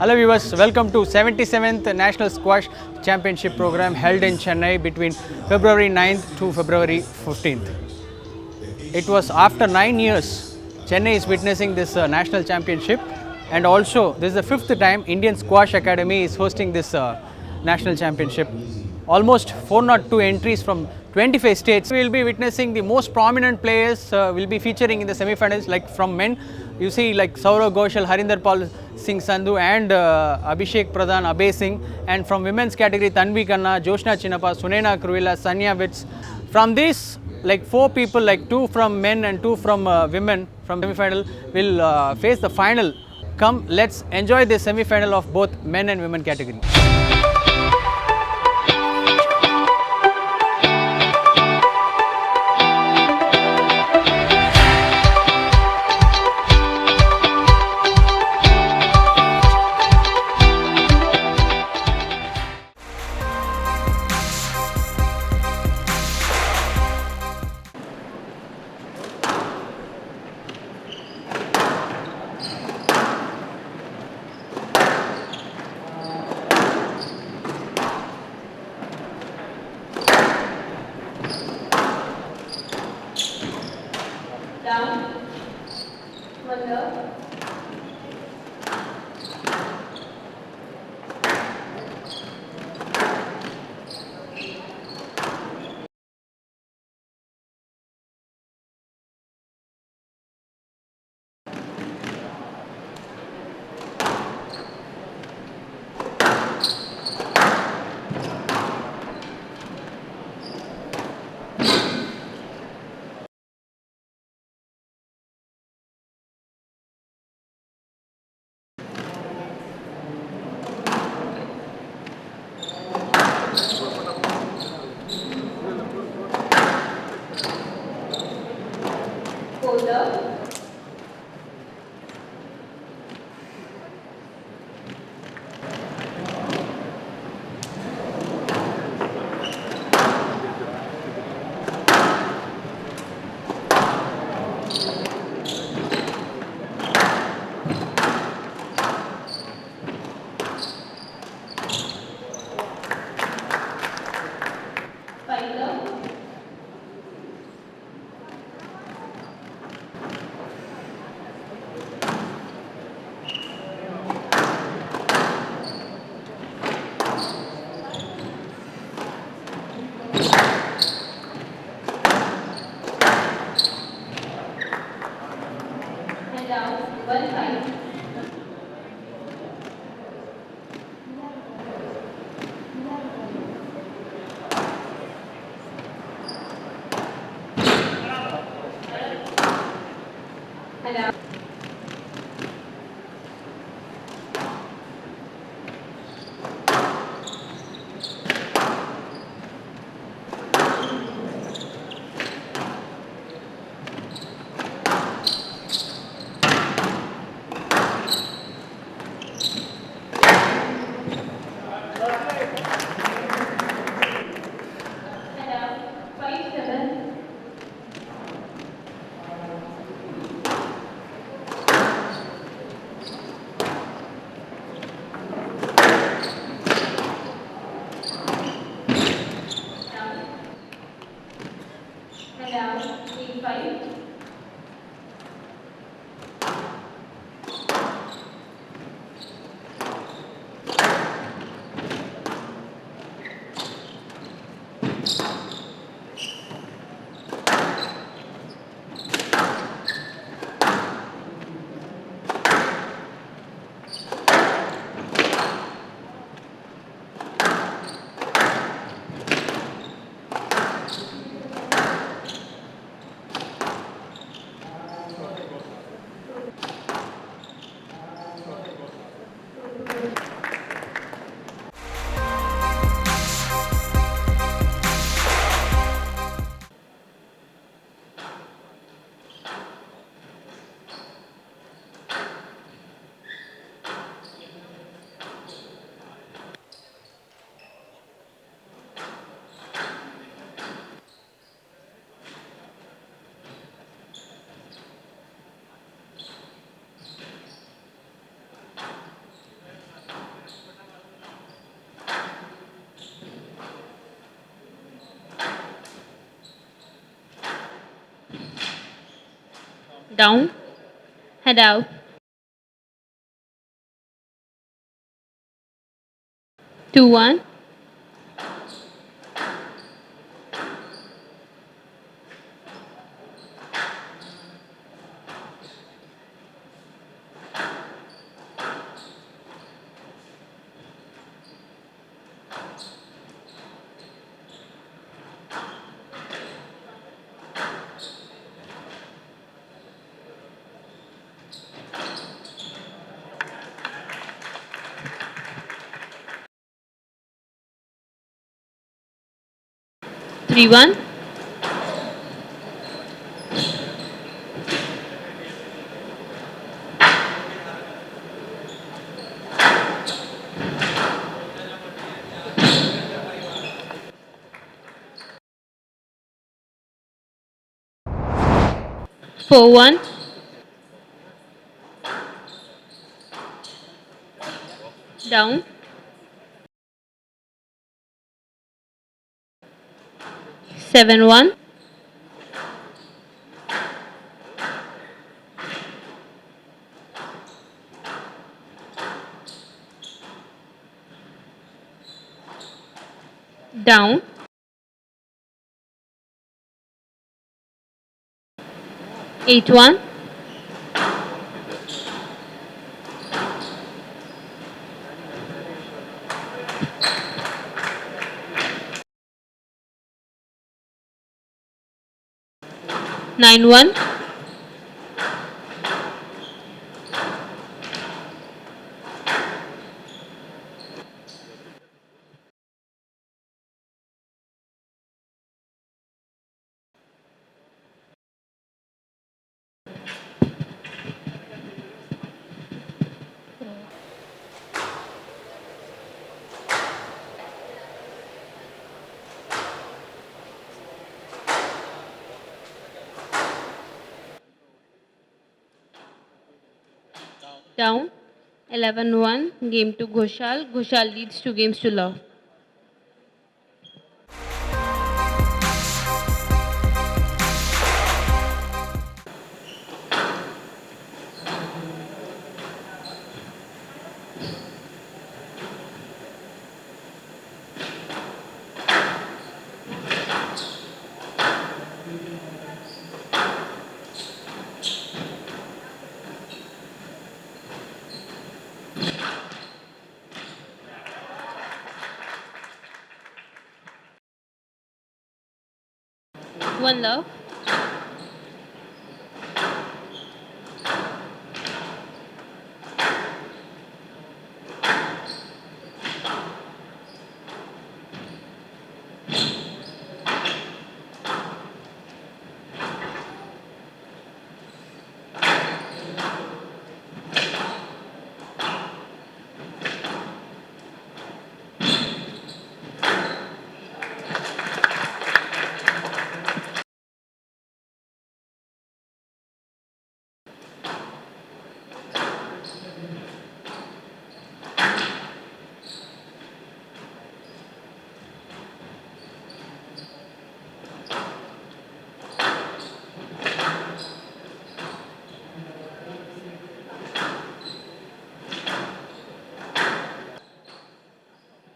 Hello viewers, welcome to 77th National Squash Championship program held in Chennai between February 9th to February 15th. It was after 9 years Chennai is witnessing this national championship, and also this is the fifth time Indian Squash Academy is hosting this national championship. Almost 402 entries from 25 states. We will be witnessing the most prominent players will be featuring in the semi-finals. Like from men, you see like Saurav Ghoshal, Harinder Paul Singh Sandhu and Abhishek Pradhan, Abhay Singh. And from women's category, Tanvi Khanna, Joshna Chinnappa, Sunena Kruvilla, Sanya Witz. From these, like 4 people, like 2 from men and 2 from women from semi-final will face the final. Come, let's enjoy the semi-final of both men and women category. Down, wonder, folder, finder, and down, 1 5. And down. And down, 5 7. Down. Head out. 2-1. Three one. Four one. Down. 7-1. Down. 8-1. Nine one. Down. 11-1. Game to Ghoshal. Ghoshal leads 2 games to love. One love.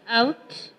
Out.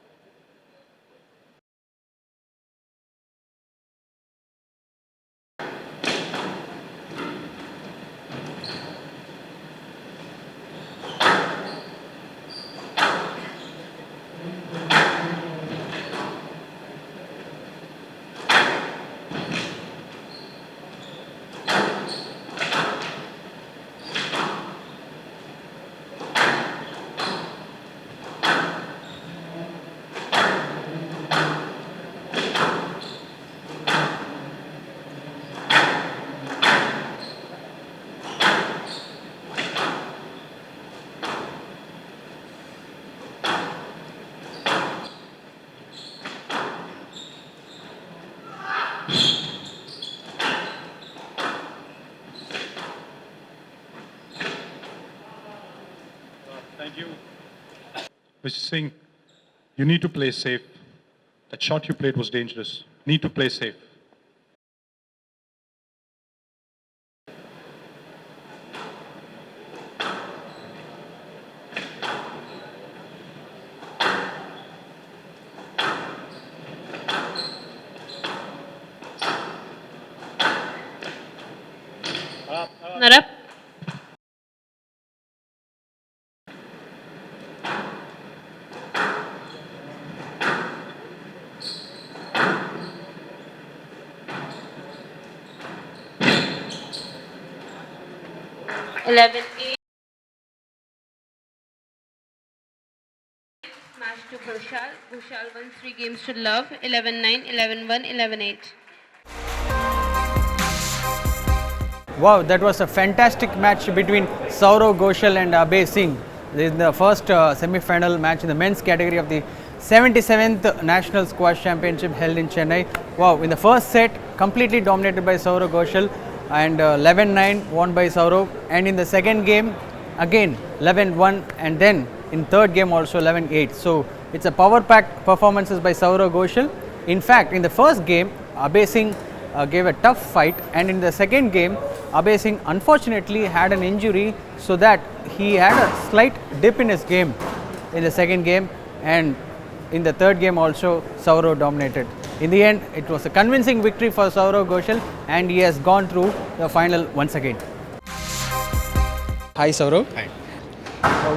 Thank you. Mr. Singh, you need to play safe. That shot you played was dangerous. Need to play safe. are up. Eleven eight. Match to Ghoshal. Ghoshal won 3 games to love. 11-9, 11-1, 11-8. Wow, that was a fantastic match between Saurav Ghoshal and Abhay Singh. This is the first semi-final match in the men's category of the 77th National Squash Championship held in Chennai. Wow, in the first set, completely dominated by Saurav Ghoshal and 11-9 won by Saurav. And in the second game, again 11-1 and then in third game also 11-8. So it's a power-packed performances by Saurav Ghoshal. In fact, in the first game, Abhay Singh gave a tough fight, and in the second game Abhay Singh unfortunately had an injury, so that he had a slight dip in his game in the second game, and in the third game also Saurav dominated. In the end, it was a convincing victory for Saurav Ghoshal and he has gone through the final once again. Hi Saurav. Hi.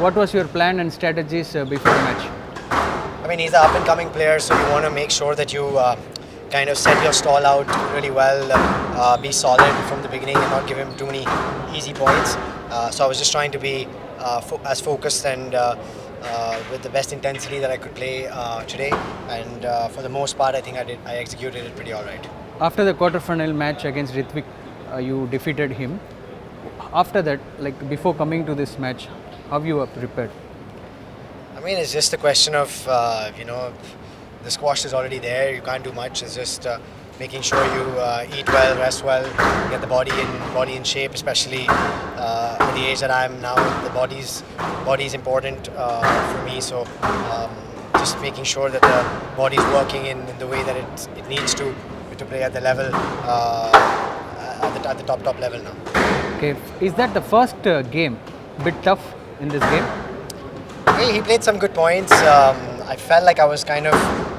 What was your plan and strategies before the match? I mean, he's an up-and-coming player, so you want to make sure that you kind of set your stall out really well, be solid from the beginning and not give him too many easy points. So I was just trying to be as focused and with the best intensity that I could play today. And for the most part, I think I executed it pretty all right. After the quarterfinal match against Ritvik, you defeated him. After that, like before coming to this match, how you were prepared? I mean, it's just a question of, the squash is already there. You can't do much. It's just making sure you eat well, rest well, get the body in shape. Especially at the age that I am now, the body is important for me. So just making sure that the body is working in the way that it needs to play at the level at the top level now. Okay, is that the first game bit tough in this game? Well, he played some good points. I felt like I was kind of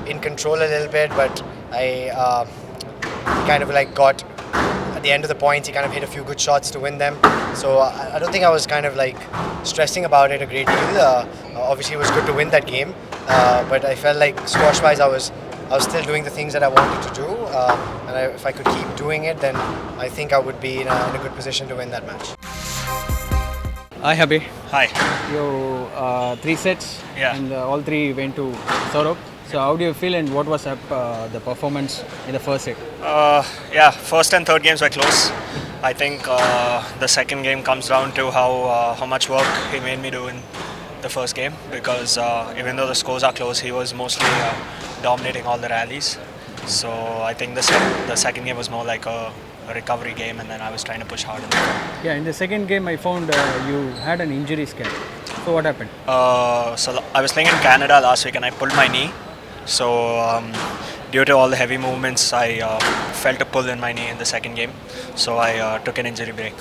in control a little bit, but I kind of like got at the end of the points. He kind of hit a few good shots to win them. So I don't think I was kind of like stressing about it a great deal. Obviously, it was good to win that game, but I felt like squash-wise, I was still doing the things that I wanted to do, and if I could keep doing it, then I think I would be in a good position to win that match. Hi Abhay. Hi. You 3 sets, Yeah. and all 3 went to Saurav. So how do you feel, and what was the performance in the first set? Yeah, first and third games were close. I think the second game comes down to how much work he made me do in the first game, because even though the scores are close, he was mostly dominating all the rallies. So I think the second game was more like a recovery game, and then I was trying to push hard in the third. Yeah, in the second game I found you had an injury scare. So what happened? So I was playing in Canada last week and I pulled my knee. So due to all the heavy movements, I felt a pull in my knee in the second game. So I took an injury break.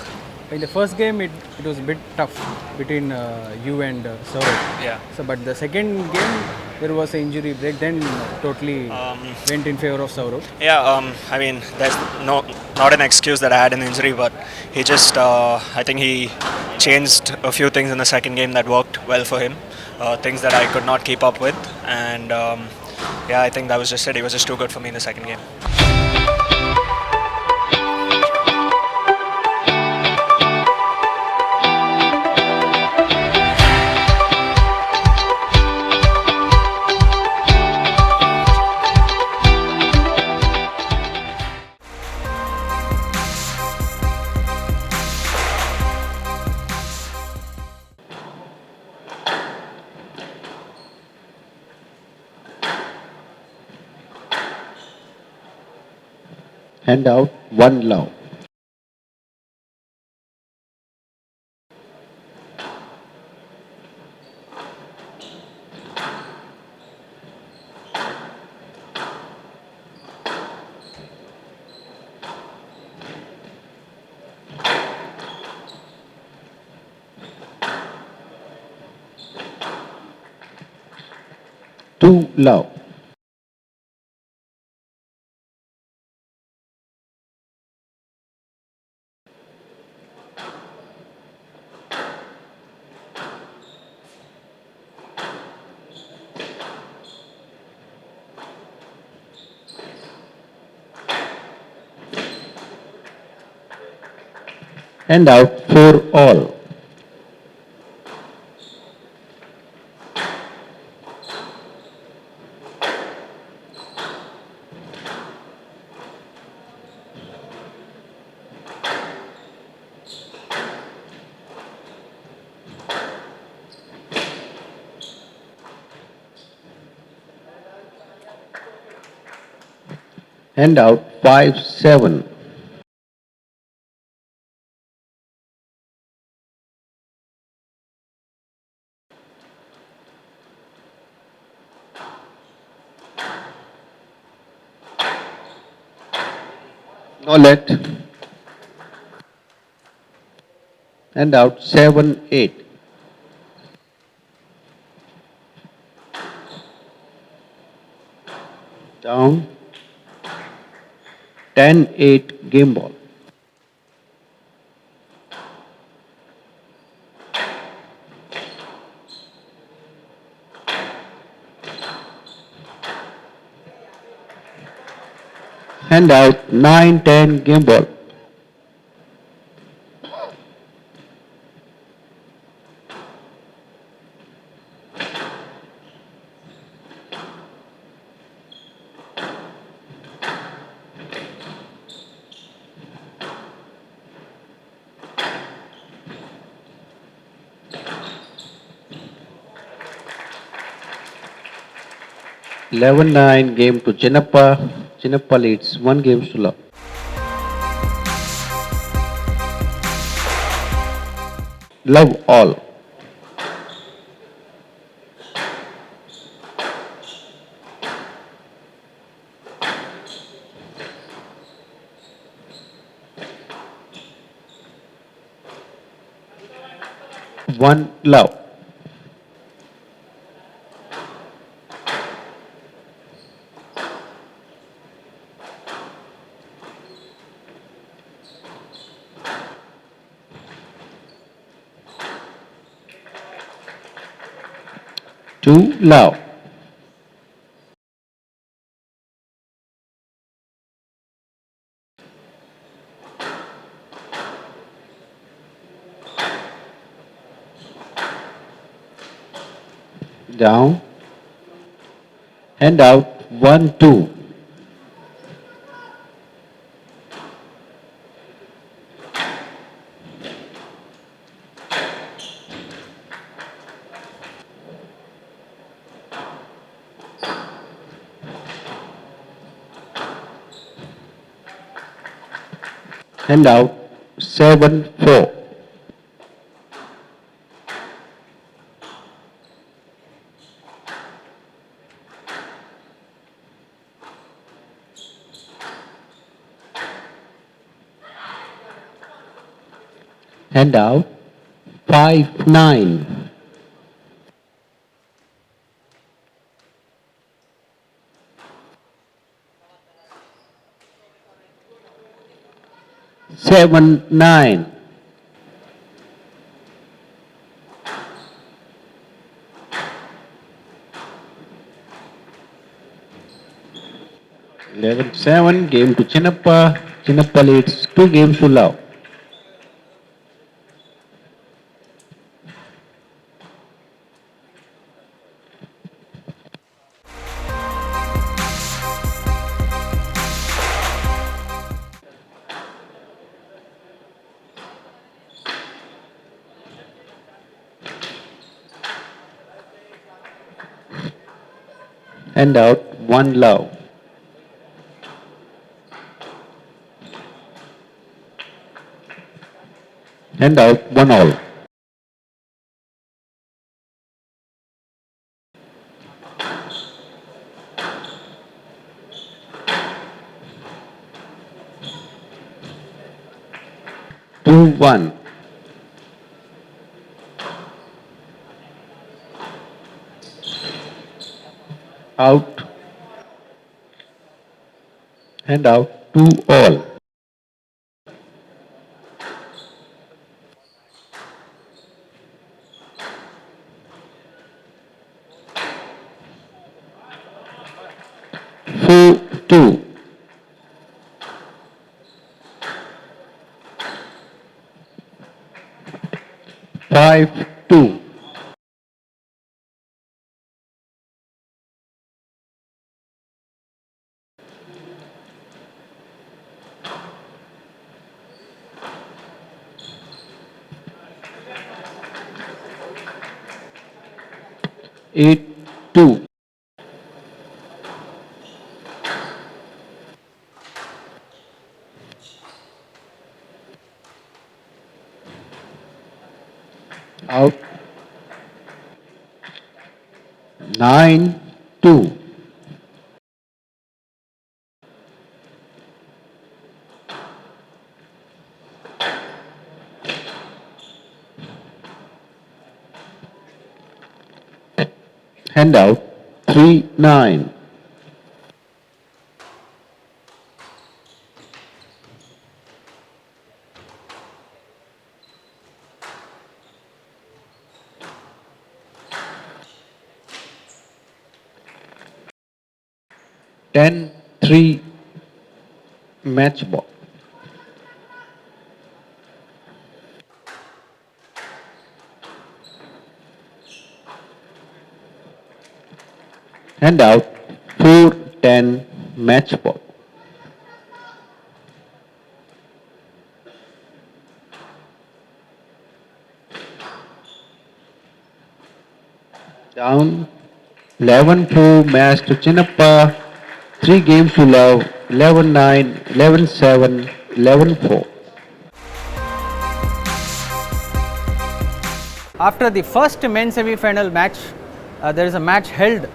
In the first game it was a bit tough between you and Saurav. Yeah. So but the second game there was an injury break, then totally went in favor of Saurav. Yeah, I mean, there's not an excuse that I had an injury, but he just, I think he changed a few things in the second game that worked well for him, things that I could not keep up with, and yeah, I think that was just it. He was just too good for me in the second game. Hand out one love. Two love. Hand out 4 all. Hand out 5-7. No let. Hand out 7-8. Down. 10-8 game ball. Hand out 9-10 game ball. Eleven nine game to Chinappa. Chinappa leads 1 game to love. Love all. One love. Two love. Down. Hand out 1-2. Hand out 7-4. Hand out 5-9. Seven, 9. Eleven seven game to Chinappa. Chinappa leads 2 games to love. Hand out 1 love. Hand out 1 all. Two, 1. Out. Hand out 2 all. Four, 2. 5-2. Eight two. Out. 9-2. Handout 3-9. Ten three match ball. Handout 4-10 match ball. Down 11-4 match to Chinnappa. 3 games to love. 11-9, 11-7, 11-4. After the first men's semi-final match, there is a match held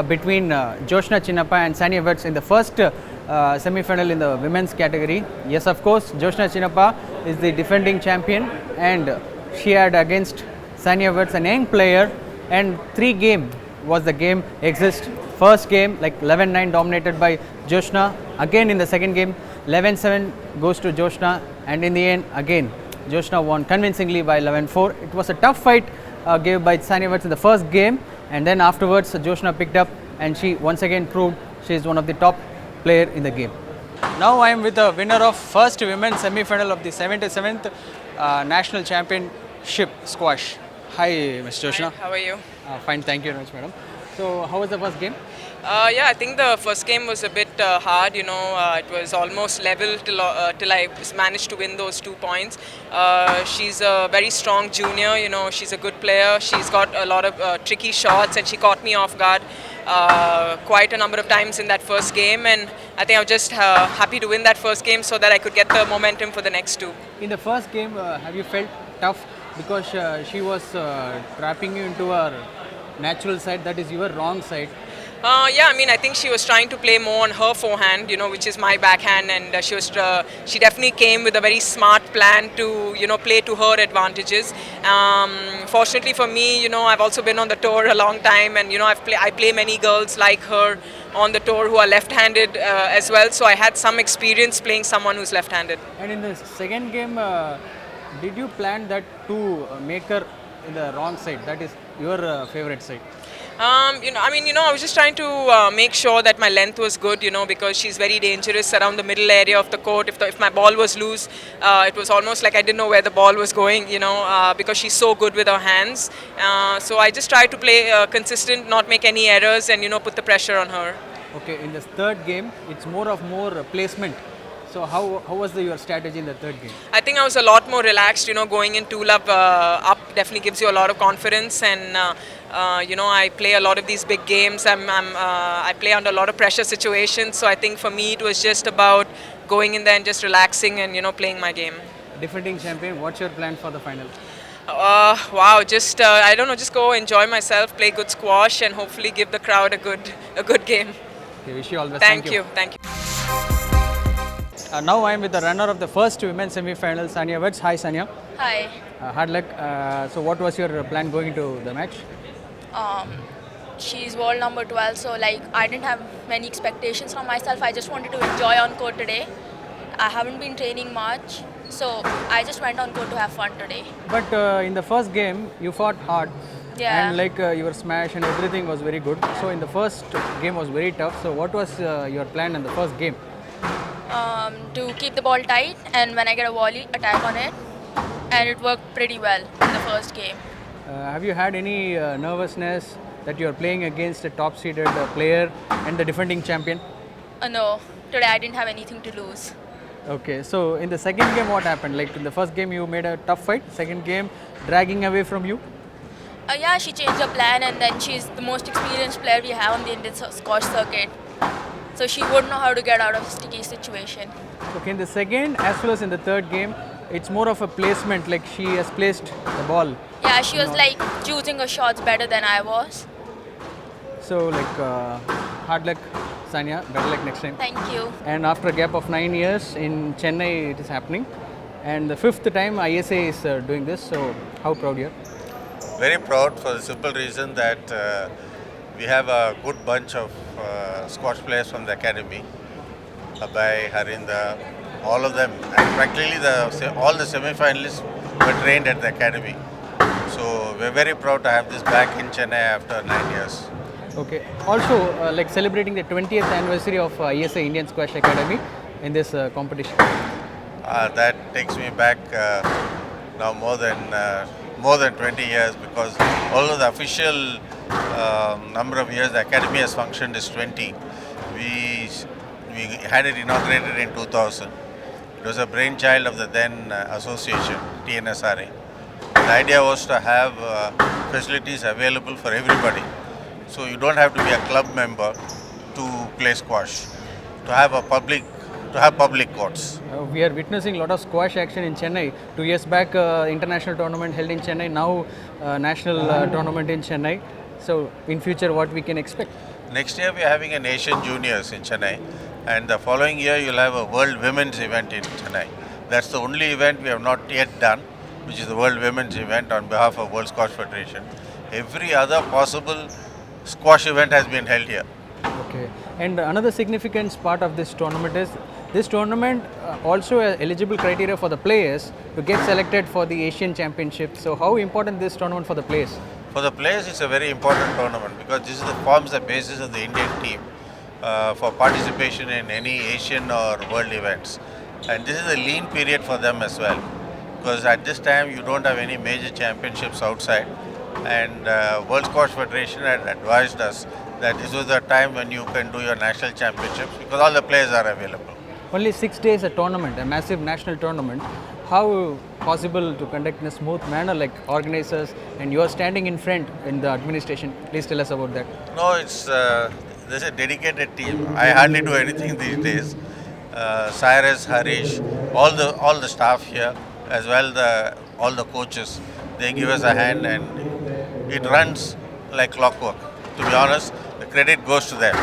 between Joshna Chinnappa and Sani Everts in the first semi-final in the women's category. Yes, of course, Joshna Chinnappa is the defending champion, and she had against Sani Everts an young player, and 3 game was the game exist. First game like 11-9 dominated by Joshna. Again in the second game 11-7 goes to Joshna, and in the end again Joshna won convincingly by 11-4. It was a tough fight given by Sani Everts in the first game, and then afterwards Joshna picked up and she once again proved she is one of the top player in the game. Now I am with the winner of first women's semi-final of the 77th National Championship Squash. Hi Ms. Joshna. Hi, how are you? Fine, thank you very much, madam. So how was the first game? Yeah, I think the first game was a bit hard. It was almost level till I managed to win those 2 points. She's a very strong junior. She's a good player. She's got a lot of tricky shots, and she caught me off guard quite a number of times in that first game. And I think I was just happy to win that first game so that I could get the momentum for the next 2. In the first game, have you felt tough because she was trapping you into her natural side, that is your wrong side? Yeah, I think she was trying to play more on her forehand, which is my backhand, and she definitely came with a very smart plan to, play to her advantages. Fortunately for me, I've also been on the tour a long time, and I play many girls like her on the tour who are left-handed as well. So I had some experience playing someone who's left-handed. And in the second game, did you plan that to make her in the wrong side? That is your favorite side. I was just trying to make sure that my length was good, because she's very dangerous around the middle area of the court. If my ball was loose, it was almost like I didn't know where the ball was going, because she's so good with her hands. So I just tried to play consistent, not make any errors, and, put the pressure on her. Okay, in the third game, it's more placement. So how was your strategy in the third game? I think I was a lot more relaxed, going in 2-love up definitely gives you a lot of confidence, and I play a lot of these big games. I play under a lot of pressure situations, so I think for me it was just about going in there and just relaxing and playing my game. Defending champion, what's your plan for the final? Wow, just I don't know, just go enjoy myself, play good squash, and hopefully give the crowd a good game. Okay, wish you all the best. Thank you. Now I am with the runner of the first women's semi-final, Sania Everts. Hi Sania. Hi. Hard luck. So what was your plan going into the match? She's world number 12, so I didn't have many expectations from myself. I just wanted to enjoy on court today. I haven't been training much, so I just went on court to have fun today. But in the first game, you fought hard. Yeah. And your smash and everything was very good. So in the first game was very tough. So what was your plan in the first game? To keep the ball tight, and when I get a volley, attack on it. and it worked pretty well in the first game. Have you had any nervousness that you are playing against a top seeded player and the defending champion? No, today I didn't have anything to lose. Okay, so in the second game, what happened? Like in the first game, you made a tough fight. Second game, dragging away from you. Yeah, she changed her plan, and then she's the most experienced player we have on the Indian squash circuit. So she would know how to get out of a sticky situation. Okay, in the second as well as in the third game, it's more of a placement. Like she has placed the ball. Yeah, she was like choosing her shots better than I was. So like hard luck, Sanya. Better luck next time. Thank you. And after a gap of 9 years in Chennai, it is happening. And the fifth time ISA is doing this. So how proud you are? Very proud for the simple reason that we have a good bunch of squash players from the academy. Abhay, Harinda, all of them. And practically all the semi-finalists were trained at the academy. So we're very proud to have this back in Chennai after 9 years. Okay. Also, like celebrating the 20th anniversary of ISA Indian Squash Academy in this competition. That takes me back now more than 20 years, because although the official number of years the academy has functioned is 20, we had it inaugurated in 2000. It was a brainchild of the then association, TNSRA. The idea was to have facilities available for everybody. So you don't have to be a club member to play squash, to have public courts. We are witnessing a lot of squash action in Chennai. 2 years back, international tournament held in Chennai. Now, national tournament in Chennai. So, in future, what we can expect? Next year we are having an Asian Juniors in Chennai, and the following year you'll have a World Women's event in Chennai. That's the only event we have not yet done, which is the World Women's event on behalf of World Squash Federation. Every other possible squash event has been held here. Okay. And another significant part of this tournament is this tournament also has eligible criteria for the players to get selected for the Asian Championship. So, how important this tournament for the players? For the players, it's a very important tournament because this forms the basis of the Indian team for participation in any Asian or world events. And this is a lean period for them as well, because at this time you don't have any major championships outside. And World Squash Federation had advised us that this was the time when you can do your national championships because all the players are available. Only 6 days a tournament, a massive national tournament. How possible to conduct in a smooth manner, like organizers, and you are standing in front in the administration? Please tell us about that. No, there's a dedicated team. I hardly do anything these days. Cyrus, Harish, all the staff here, as well all the coaches, they give us a hand, and it runs like clockwork. To be honest, the credit goes to them.